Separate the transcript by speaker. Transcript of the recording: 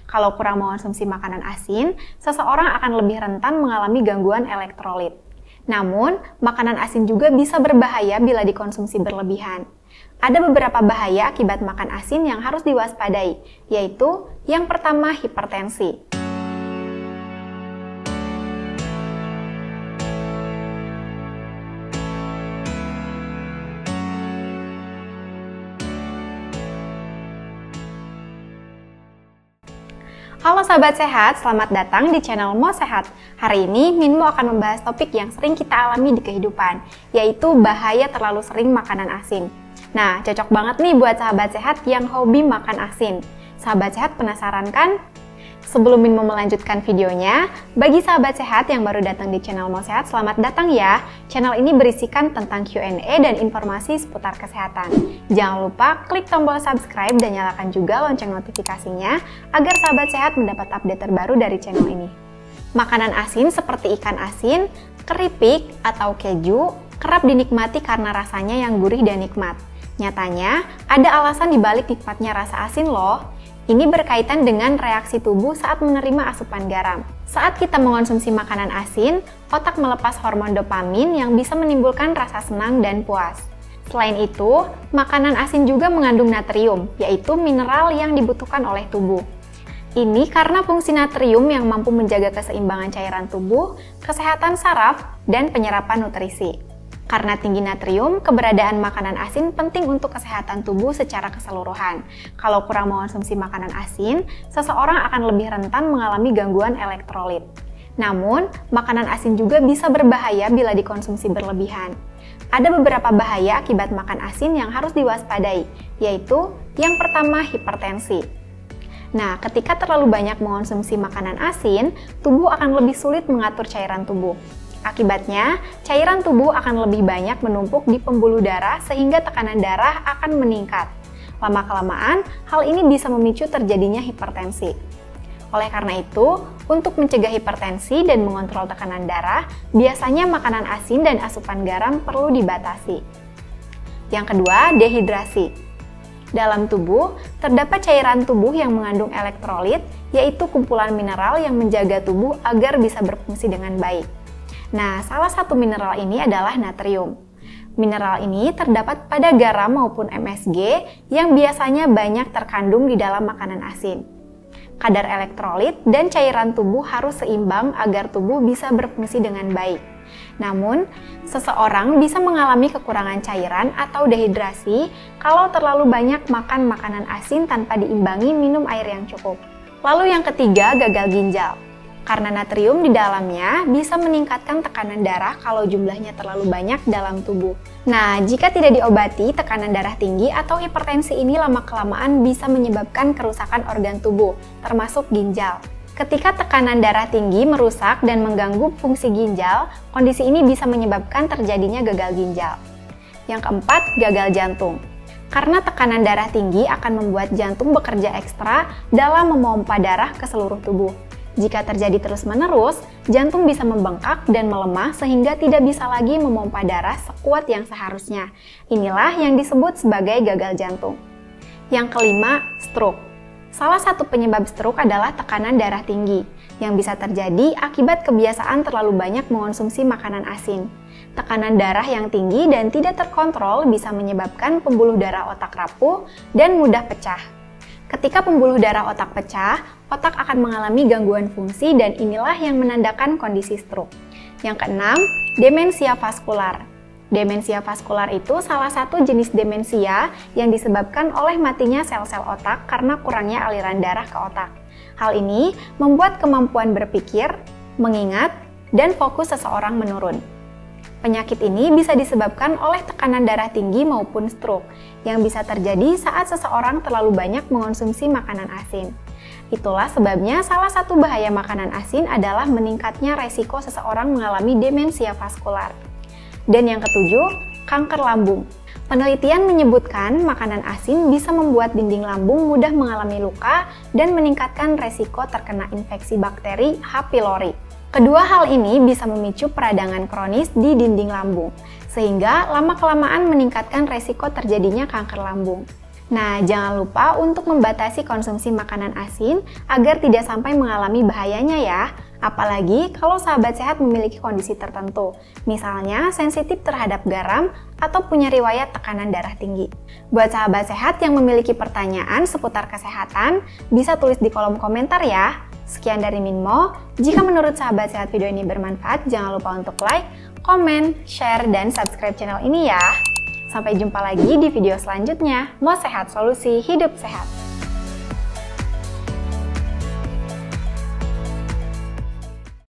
Speaker 1: Kalau kurang mengonsumsi makanan asin, seseorang akan lebih rentan mengalami gangguan elektrolit. Namun, makanan asin juga bisa berbahaya bila dikonsumsi berlebihan. Ada beberapa bahaya akibat makan asin yang harus diwaspadai, yaitu yang pertama, hipertensi. Halo sahabat sehat, selamat datang di channel Mo Sehat. Hari ini Minmo akan membahas topik yang sering kita alami di kehidupan, yaitu bahaya terlalu sering makanan asin. Nah, cocok banget nih buat sahabat sehat yang hobi makan asin. Sahabat sehat penasaran kan? Sebelum Minmo melanjutkan videonya, bagi sahabat sehat yang baru datang di channel Mo Sehat, selamat datang ya. Channel ini berisikan tentang Q&A dan informasi seputar kesehatan. Jangan lupa klik tombol subscribe dan nyalakan juga lonceng notifikasinya agar sahabat sehat mendapat update terbaru dari channel ini. Makanan asin seperti ikan asin, keripik, atau keju kerap dinikmati karena rasanya yang gurih dan nikmat. Nyatanya, ada alasan dibalik nikmatnya rasa asin loh. Ini berkaitan dengan reaksi tubuh saat menerima asupan garam. Saat kita mengonsumsi makanan asin, otak melepas hormon dopamin yang bisa menimbulkan rasa senang dan puas. Selain itu, makanan asin juga mengandung natrium, yaitu mineral yang dibutuhkan oleh tubuh. Ini karena fungsi natrium yang mampu menjaga keseimbangan cairan tubuh, kesehatan saraf, dan penyerapan nutrisi. Karena tinggi natrium, keberadaan makanan asin penting untuk kesehatan tubuh secara keseluruhan. Kalau kurang mengonsumsi makanan asin, seseorang akan lebih rentan mengalami gangguan elektrolit. Namun, makanan asin juga bisa berbahaya bila dikonsumsi berlebihan. Ada beberapa bahaya akibat makan asin yang harus diwaspadai, yaitu yang pertama, hipertensi. Nah, ketika terlalu banyak mengonsumsi makanan asin, tubuh akan lebih sulit mengatur cairan tubuh. Akibatnya, cairan tubuh akan lebih banyak menumpuk di pembuluh darah sehingga tekanan darah akan meningkat. Lama-kelamaan, hal ini bisa memicu terjadinya hipertensi. Oleh karena itu, untuk mencegah hipertensi dan mengontrol tekanan darah, biasanya makanan asin dan asupan garam perlu dibatasi. Yang kedua, dehidrasi. Dalam tubuh, terdapat cairan tubuh yang mengandung elektrolit, yaitu kumpulan mineral yang menjaga tubuh agar bisa berfungsi dengan baik. Nah, salah satu mineral ini adalah natrium. Mineral ini terdapat pada garam maupun MSG yang biasanya banyak terkandung di dalam makanan asin. Kadar elektrolit dan cairan tubuh harus seimbang agar tubuh bisa berfungsi dengan baik. Namun, seseorang bisa mengalami kekurangan cairan atau dehidrasi kalau terlalu banyak makan makanan asin tanpa diimbangi minum air yang cukup. Lalu yang ketiga, gagal ginjal. Karena natrium di dalamnya bisa meningkatkan tekanan darah kalau jumlahnya terlalu banyak dalam tubuh. Nah, jika tidak diobati, tekanan darah tinggi atau hipertensi ini lama-kelamaan bisa menyebabkan kerusakan organ tubuh, termasuk ginjal. Ketika tekanan darah tinggi merusak dan mengganggu fungsi ginjal, kondisi ini bisa menyebabkan terjadinya gagal ginjal. Yang keempat, gagal jantung. Karena tekanan darah tinggi akan membuat jantung bekerja ekstra dalam memompa darah ke seluruh tubuh. Jika terjadi terus-menerus, jantung bisa membengkak dan melemah sehingga tidak bisa lagi memompa darah sekuat yang seharusnya. Inilah yang disebut sebagai gagal jantung. Yang kelima, stroke. Salah satu penyebab stroke adalah tekanan darah tinggi, yang bisa terjadi akibat kebiasaan terlalu banyak mengonsumsi makanan asin. Tekanan darah yang tinggi dan tidak terkontrol bisa menyebabkan pembuluh darah otak rapuh dan mudah pecah. Ketika pembuluh darah otak pecah, otak akan mengalami gangguan fungsi dan inilah yang menandakan kondisi stroke. Yang keenam, demensia vaskular. Demensia vaskular itu salah satu jenis demensia yang disebabkan oleh matinya sel-sel otak karena kurangnya aliran darah ke otak. Hal ini membuat kemampuan berpikir, mengingat, dan fokus seseorang menurun. Penyakit ini bisa disebabkan oleh tekanan darah tinggi maupun stroke, yang bisa terjadi saat seseorang terlalu banyak mengonsumsi makanan asin. Itulah sebabnya salah satu bahaya makanan asin adalah meningkatnya resiko seseorang mengalami demensia vaskular. Dan yang ketujuh, kanker lambung. Penelitian menyebutkan makanan asin bisa membuat dinding lambung mudah mengalami luka dan meningkatkan resiko terkena infeksi bakteri H. pylori. Kedua hal ini bisa memicu peradangan kronis di dinding lambung, sehingga lama-kelamaan meningkatkan resiko terjadinya kanker lambung. Nah, jangan lupa untuk membatasi konsumsi makanan asin agar tidak sampai mengalami bahayanya ya. Apalagi kalau sahabat sehat memiliki kondisi tertentu, misalnya sensitif terhadap garam atau punya riwayat tekanan darah tinggi. Buat sahabat sehat yang memiliki pertanyaan seputar kesehatan, bisa tulis di kolom komentar ya. Sekian dari Minmo, jika menurut sahabat sehat video ini bermanfaat, jangan lupa untuk like, komen, share, dan subscribe channel ini ya. Sampai jumpa lagi di video selanjutnya. Mo Sehat, solusi hidup sehat.